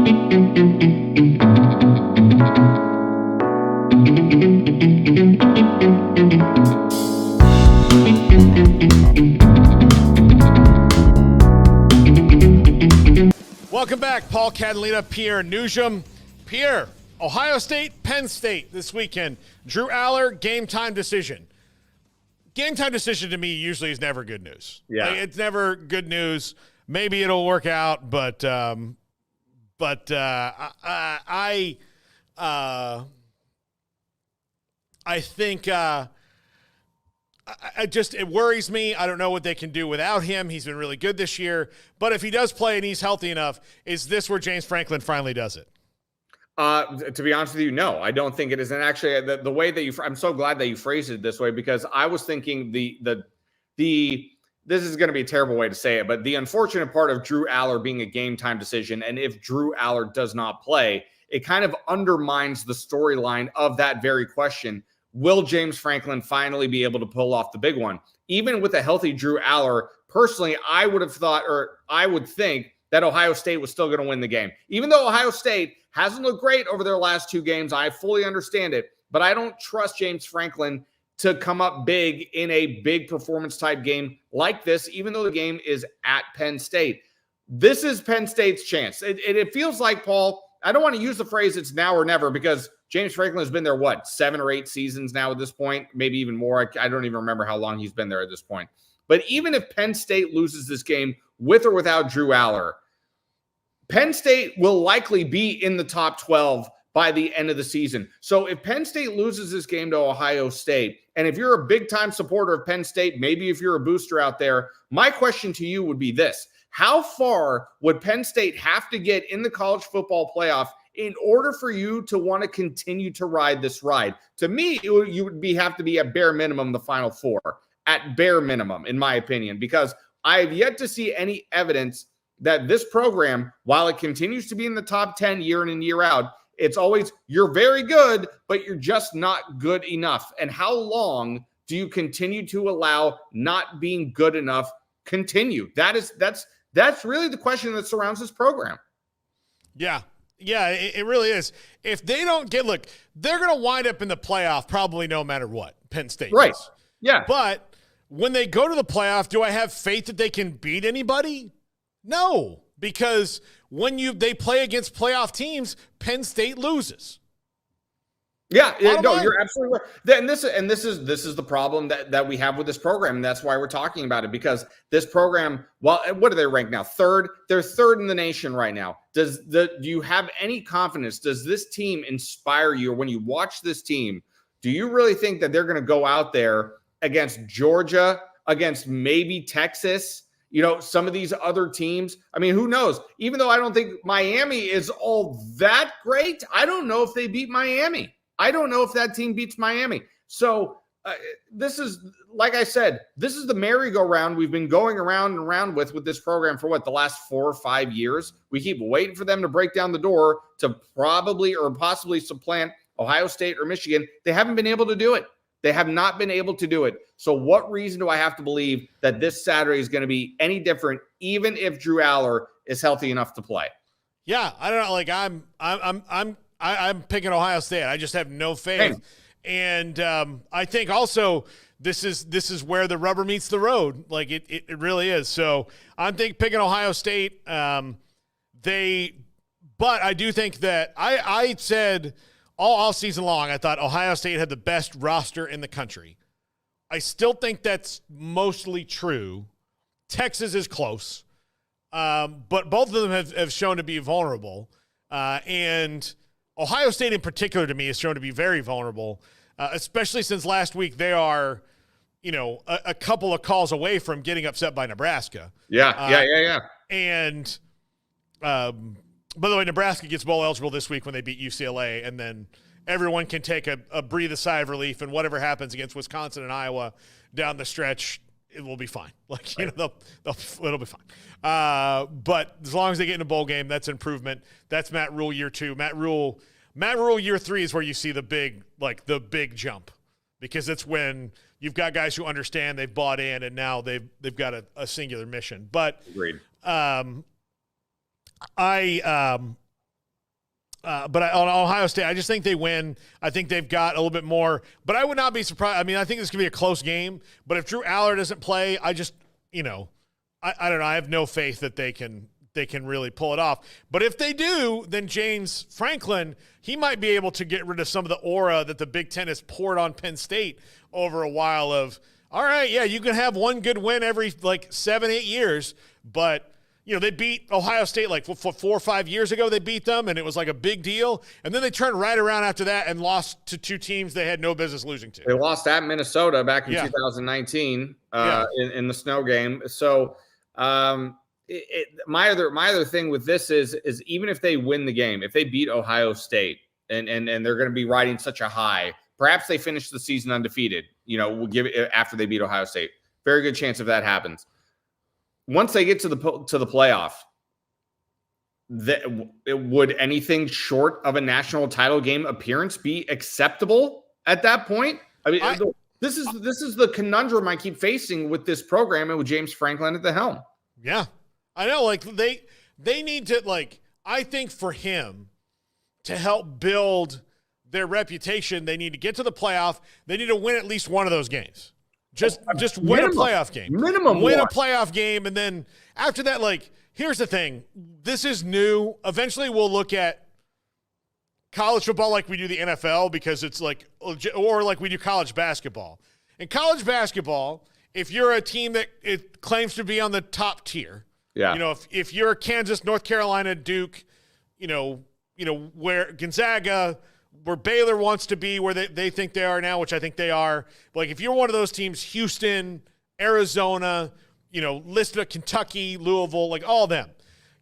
Welcome back, Paul Catalina, Pierre Nugent. Pierre, Ohio State, Penn State this weekend. Drew Aller, game time decision. Game time decision to me usually is never good news. Yeah, like, it's never good news. Maybe it'll work out, but I think it worries me. I don't know what they can do without him. He's been really good this year. But if he does play and he's healthy enough, is this where James Franklin finally does it? To be honest with you, no, I don't think it is. And actually, the way that I'm so glad that you phrased it this way, because I was thinking this is going to be a terrible way to say it, but the unfortunate part of Drew Aller being a game time decision, and if Drew Aller does not play, it kind of undermines the storyline of that very question. Will James Franklin finally be able to pull off the big one? Even with a healthy Drew Aller, personally, I would have thought, or I would think, that Ohio State was still going to win the game. Even though Ohio State hasn't looked great over their last two games, I fully understand it, but I don't trust James Franklin to come up big in a big performance type game like this, even though the game is at Penn State. This is Penn State's chance. It feels like, Paul, I don't want to use the phrase it's now or never, because James Franklin has been there, 7 or 8 seasons now at this point, maybe even more. I don't even remember how long he's been there at this point. But even if Penn State loses this game with or without Drew Aller, Penn State will likely be in the top 12 by the end of the season. So if Penn State loses this game to Ohio State, and if you're a big-time supporter of Penn State, maybe if you're a booster out there, my question to you would be this: how far would Penn State have to get in the college football playoff in order for you to want to continue to ride this ride? To me, you would have to be at bare minimum the Final Four, at bare minimum, in my opinion, because I have yet to see any evidence that this program, while it continues to be in the top 10 year in and year out, it's always, you're very good, but you're just not good enough. And how long do you continue to allow not being good enough continue? That's really the question that surrounds this program. Yeah, it really is. If they don't look, they're going to wind up in the playoff probably no matter what, Penn State. Right. Is. Yeah. But when they go to the playoff, do I have faith that they can beat anybody? No, because when they play against playoff teams, Penn State loses. Yeah, no, you're absolutely right. And this is the problem that we have with this program, and that's why we're talking about it, because this program, well, what are they ranked now? Third? They're third in the nation right now. Do you have any confidence? Does this team inspire you? Or when you watch this team, do you really think that they're going to go out there against Georgia, against maybe Texas, some of these other teams? I mean, who knows? Even though I don't think Miami is all that great, I don't know if they beat Miami. I don't know if that team beats Miami. So this is, like I said, this is the merry-go-round we've been going around and around with this program for the last 4 or 5 years. We keep waiting for them to break down the door to probably or possibly supplant Ohio State or Michigan. They haven't been able to do it. They have not been able to do it. So what reason do I have to believe that this Saturday is going to be any different, even if Drew Aller is healthy enough to play? Yeah, I don't know. Like I'm picking Ohio State. I just have no faith. Same. And I think also this is where the rubber meets the road. Like it really is. So I'm picking Ohio State. But I do think that I said all season long, I thought Ohio State had the best roster in the country. I still think that's mostly true. Texas is close. But both of them have shown to be vulnerable. And Ohio State in particular to me has shown to be very vulnerable, especially since last week they are, a couple of calls away from getting upset by Nebraska. Yeah. And by the way, Nebraska gets bowl eligible this week when they beat UCLA, and then everyone can take a breathe a sigh of relief, and whatever happens against Wisconsin and Iowa down the stretch, it will be fine. It'll be fine. But as long as they get in a bowl game, that's improvement. That's Matt Rule year 2. Matt Rule year 3 is where you see the big jump, because it's when you've got guys who understand, they've bought in, and now they've got a singular mission. But agreed. But on Ohio State, I just think they win. I think they've got a little bit more. But I would not be surprised. I mean, I think this could be a close game. But if Drew Aller doesn't play, I just, I don't know. I have no faith that they can really pull it off. But if they do, then James Franklin, he might be able to get rid of some of the aura that the Big Ten has poured on Penn State over a while of, all right, yeah, you can have one good win every 7-8 years, but they beat Ohio State 4 or 5 years ago. They beat them, and it was like a big deal. And then they turned right around after that and lost to two teams they had no business losing to. They lost at Minnesota back in 2019 in the snow game. So my other thing with this is even if they win the game, if they beat Ohio State and they're going to be riding such a high, perhaps they finish the season undefeated. We'll give it after they beat Ohio State. Very good chance if that happens. Once they get to the playoff, would anything short of a national title game appearance be acceptable at that point? I mean, this is the conundrum I keep facing with this program and with James Franklin at the helm. Yeah, I know. They need to I think for him to help build their reputation, they need to get to the playoff. They need to win at least one of those games. Just win a playoff game. Minimum win one. A playoff game, and then after that, here's the thing. This is new. Eventually, we'll look at college football like we do the NFL because it's or like we do college basketball. In college basketball, if you're a team that it claims to be on the top tier, if you're Kansas, North Carolina, Duke, where Gonzaga, where Baylor wants to be, where they think they are now, which I think they are. But if you're one of those teams, Houston, Arizona, listed at Kentucky, Louisville, all of them,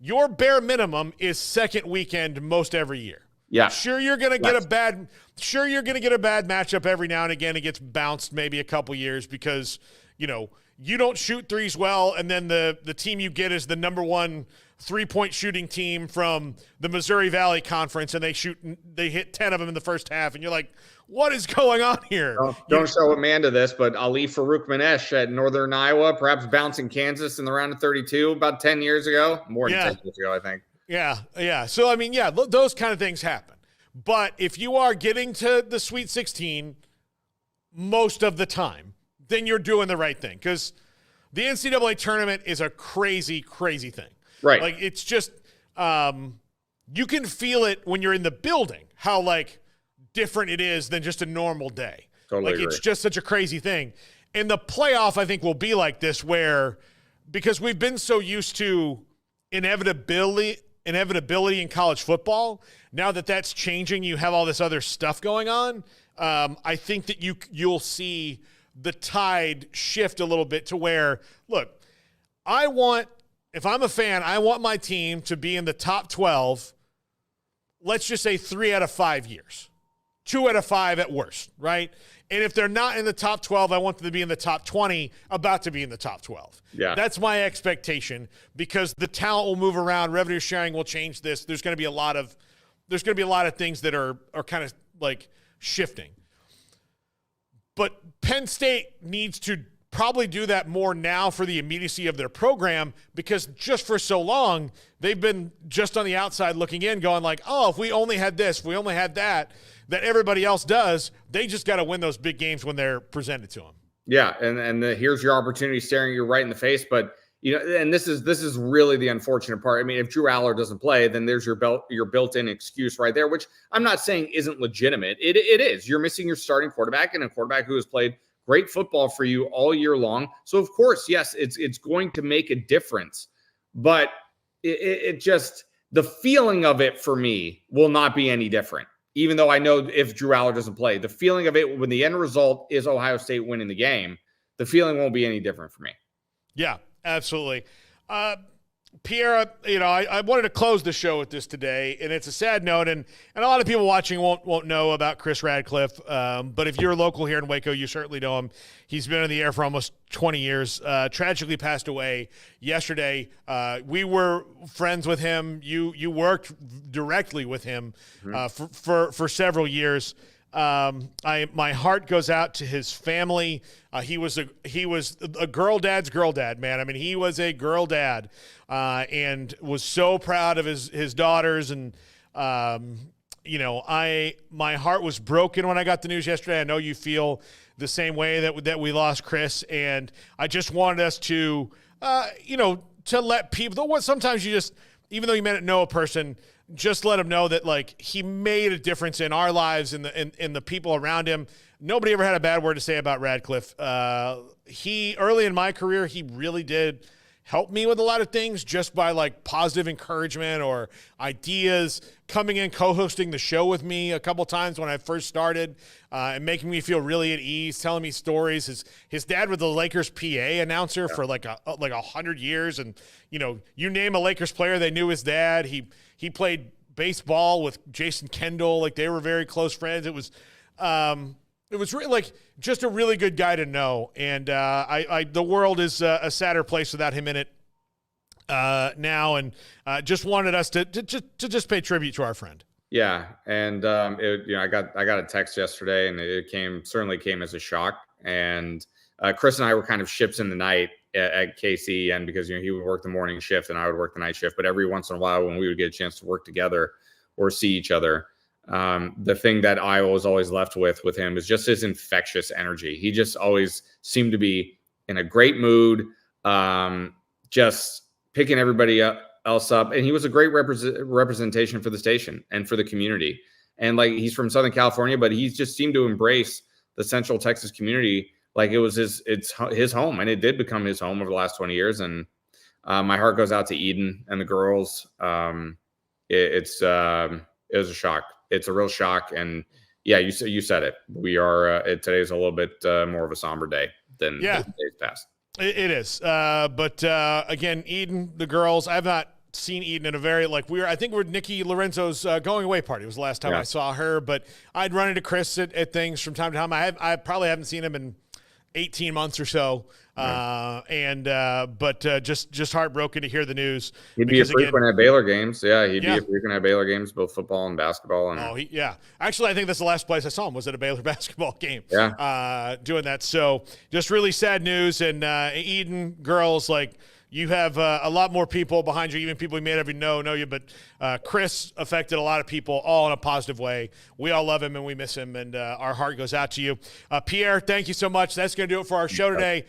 your bare minimum is second weekend most every year. Yeah. Sure, you're going to get a bad matchup every now and again. It gets bounced maybe a couple years because, you don't shoot threes well, and then the team you get is the number one three-point shooting team from the Missouri Valley Conference, and they hit 10 of them in the first half, and you're like, what is going on here? Don't show Amanda this, but Ali Farouk Manesh at Northern Iowa, perhaps bouncing Kansas in the round of 32 about 10 years ago. More than 10 years ago, I think. Yeah. So, I mean, those kind of things happen. But if you are getting to the Sweet 16 most of the time, then you're doing the right thing because the NCAA tournament is a crazy, crazy thing. Right. It's just you can feel it when you're in the building, how different it is than just a normal day. Totally agree. It's just such a crazy thing. And the playoff, I think, will be like this because we've been so used to inevitability in college football. Now that that's changing, you have all this other stuff going on. I think that you'll see the tide shift a little bit to where, look, if I'm a fan, I want my team to be in the top 12, let's just say 3 out of 5 years, 2 out of 5 at worst, right? And if they're not in the top 12, I want them to be in the top 20, about to be in the top 12. Yeah. That's my expectation because the talent will move around, revenue sharing will change this. There's going to be a lot of things that are kind of shifting. But Penn State needs to probably do that more now for the immediacy of their program because just for so long, they've been just on the outside looking in going if we only had this, if we only had that everybody else does, they just got to win those big games when they're presented to them. Yeah, and here's your opportunity staring you right in the face. But, and this is really the unfortunate part. I mean, if Drew Aller doesn't play, then there's your built-in excuse right there, which I'm not saying isn't legitimate. It is. You're missing your starting quarterback and a quarterback who has played great football for you all year long. So, of course, yes, it's going to make a difference. But it just – the feeling of it for me will not be any different, even though I know if Drew Aller doesn't play. The feeling of it when the end result is Ohio State winning the game, the feeling won't be any different for me. Yeah, absolutely. Pierre, I wanted to close the show with this today, and it's a sad note, and a lot of people watching won't know about Chris Radcliffe, but if you're local here in Waco, you certainly know him. He's been in the air for almost 20 years, tragically passed away yesterday. We were friends with him. You worked directly with him for several years. My heart goes out to his family. He was a girl dad's girl dad, man. I mean, he was a girl dad, and was so proud of his daughters. And my heart was broken when I got the news yesterday. I know you feel the same way that we lost Chris, and I just wanted us to, to let people. Sometimes you just, even though you may not know a person, just let him know that like he made a difference in our lives and the people around him. Nobody ever had a bad word to say about Radcliffe. He early in my career, he really did help me with a lot of things just by like positive encouragement or ideas, coming in, co-hosting the show with me a couple times when I first started, and making me feel really at ease, telling me stories. His dad was the Lakers PA announcer for like 100 years. And, you name a Lakers player, they knew his dad. He played baseball with Jason Kendall. Like they were very close friends. It was really like just a really good guy to know. And the world is a sadder place without him in it now. And just wanted us to just pay tribute to our friend. Yeah. And, I got a text yesterday, and it certainly came as a shock. And Chris and I were kind of ships in the night at KCEN because, he would work the morning shift and I would work the night shift. But every once in a while when we would get a chance to work together or see each other, the thing that I was always left with him is just his infectious energy. He just always seemed to be in a great mood, just picking everybody else up. And he was a great representation for the station and for the community. And like, he's from Southern California, but he just seemed to embrace the Central Texas community like it was his home. And it did become his home over the last 20 years. And my heart goes out to Eden and the girls. It was a shock. It's a real shock. And yeah, you said it. We are, today's a little bit more of a somber day than the days past. It is. But again, Eden, the girls, I have not seen Eden in a very, I think we're Nikki Lorenzo's going away party. It was the last time I saw her, but I'd run into Chris at things from time to time. I probably haven't seen him in 18 months or so. But just heartbroken to hear the news. He'd be a frequent at Baylor games. Yeah, he'd be a frequent at Baylor games, both football and basketball. And actually, I think that's the last place I saw him was at a Baylor basketball game. Yeah, doing that. So just really sad news. And Eden, girls, you have a lot more people behind you, even people you may never know you. But Chris affected a lot of people, all in a positive way. We all love him and we miss him, and our heart goes out to you. Pierre, thank you so much. That's going to do it for our show today.